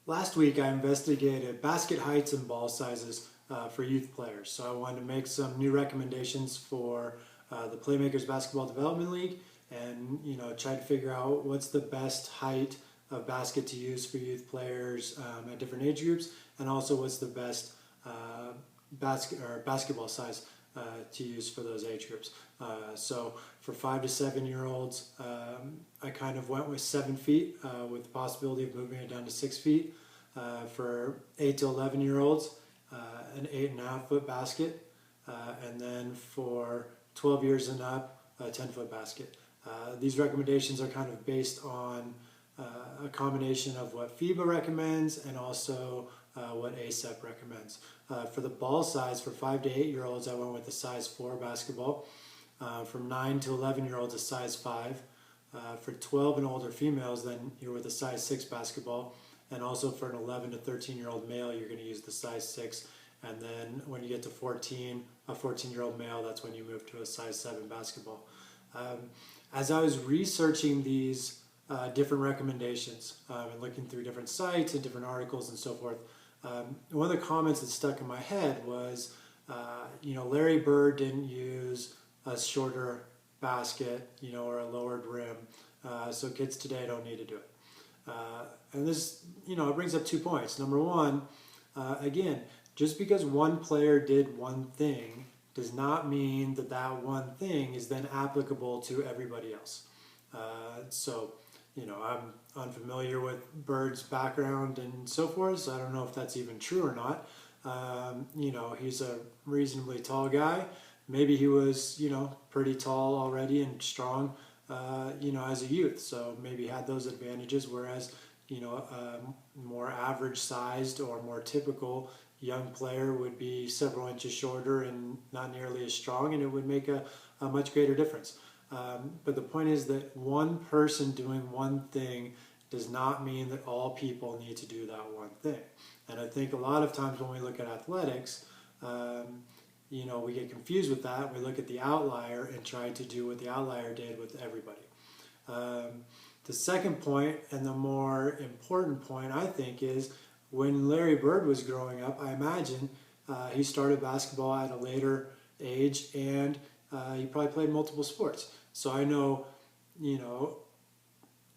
Last week I investigated basket heights and ball sizes for youth players. So I wanted to make some new recommendations for the Playmakers Basketball Development League, and try to figure out what's the best height of basket to use for youth players at different age groups, and also what's the best basketball size to use for those age groups. So for 5 to 7 year olds, I kind of went with 7 feet with the possibility of moving it down to 6 feet. For 8 to 11 year olds, an 8.5 foot basket, and then for 12 years and up, a 10 foot basket. These recommendations are kind of based on a combination of what FIBA recommends and also what ASEP recommends. For the ball size, for 5 to 8 year olds, I went with a size 4 basketball. From 9 to 11 year olds, a size 5. For 12 and older females, then you're with a size 6 basketball. And also for an 11 to 13-year-old male, you're going to use the size 6. And then when you get to 14, a 14-year-old male, that's when you move to a size 7 basketball. As I was researching these different recommendations and looking through different sites and different articles and so forth, one of the comments that stuck in my head was, Larry Bird didn't use a shorter basket, or a lowered rim, so kids today don't need to do it. And this, it brings up 2 points. Number one, again, just because one player did one thing does not mean that that one thing is then applicable to everybody else. I'm unfamiliar with Bird's background and so forth, so I don't know if that's even true or not. He's a reasonably tall guy. Maybe he was, pretty tall already and strong, as a youth, so maybe had those advantages, whereas, a more average sized or more typical young player would be several inches shorter and not nearly as strong, and it would make a much greater difference. But the point is that one person doing one thing does not mean that all people need to do that one thing. And I think a lot of times when we look at athletics, we get confused with that. We look at the outlier and try to do what the outlier did with everybody. The second point, and the more important point, I think, is when Larry Bird was growing up, I imagine he started basketball at a later age, and he probably played multiple sports. So I know,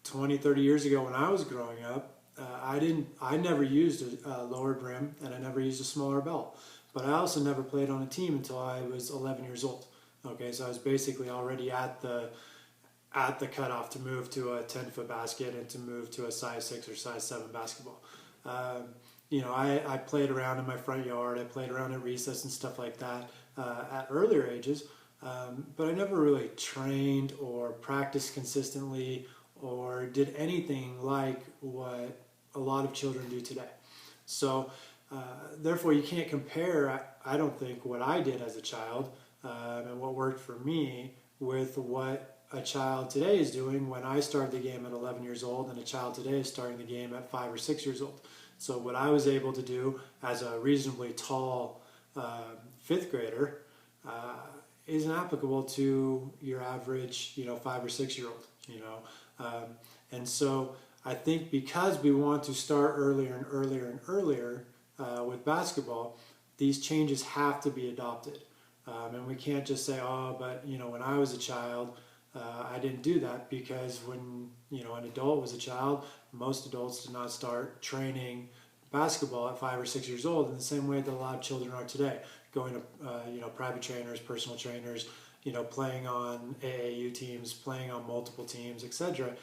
20, 30 years ago when I was growing up, I never used a lowered rim, and I never used a smaller belt. But I also never played on a team until I was 11 years old. Okay, so I was basically already at the cutoff to move to a 10-foot basket and to move to a size 6 or size 7 basketball. I played around in my front yard. I played around at recess and stuff like that at earlier ages, but I never really trained or practiced consistently or did anything like what a lot of children do today. So therefore, you can't compare, I don't think, what I did as a child and what worked for me with what a child today is doing when I started the game at 11 years old, and a child today is starting the game at 5 or 6 years old. So what I was able to do as a reasonably tall 5th grader isn't applicable to your average 5 or 6 year old. And so I think because we want to start earlier and earlier and earlier with basketball, these changes have to be adopted. And we can't just say, but when I was a child, I didn't do that, because when an adult was a child, most adults did not start training basketball at 5 or 6 years old in the same way that a lot of children are today, going to private trainers, personal trainers, playing on AAU teams, playing on multiple teams, etc.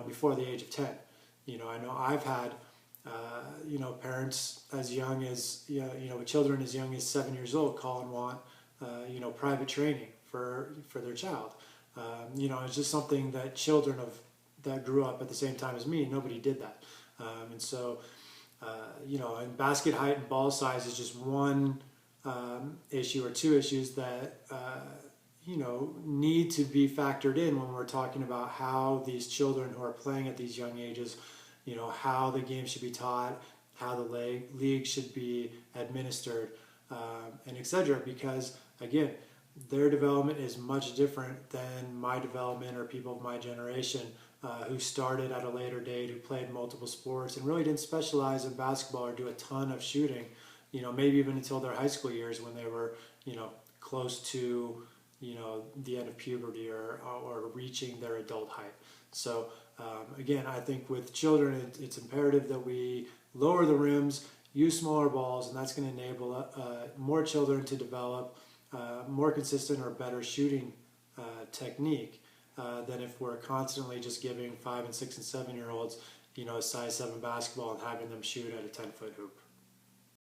Before the age of 10. I know I've had parents as young as with children as young as 7 years old call and want private training for their child. It's just something that children that grew up at the same time as me, nobody did that. And so, and basket height and ball size is just one issue or two issues that, need to be factored in when we're talking about how these children who are playing at these young ages, how the game should be taught, how the league should be administered, and etc. Because, again, their development is much different than my development or people of my generation who started at a later date, who played multiple sports and really didn't specialize in basketball or do a ton of shooting, maybe even until their high school years when they were, close to, the end of puberty or reaching their adult height. So again, I think with children, it's imperative that we lower the rims, use smaller balls, and that's going to enable more children to develop more consistent or better shooting technique than if we're constantly just giving 5 and 6 and 7 year olds, a size 7 basketball and having them shoot at a 10-foot hoop.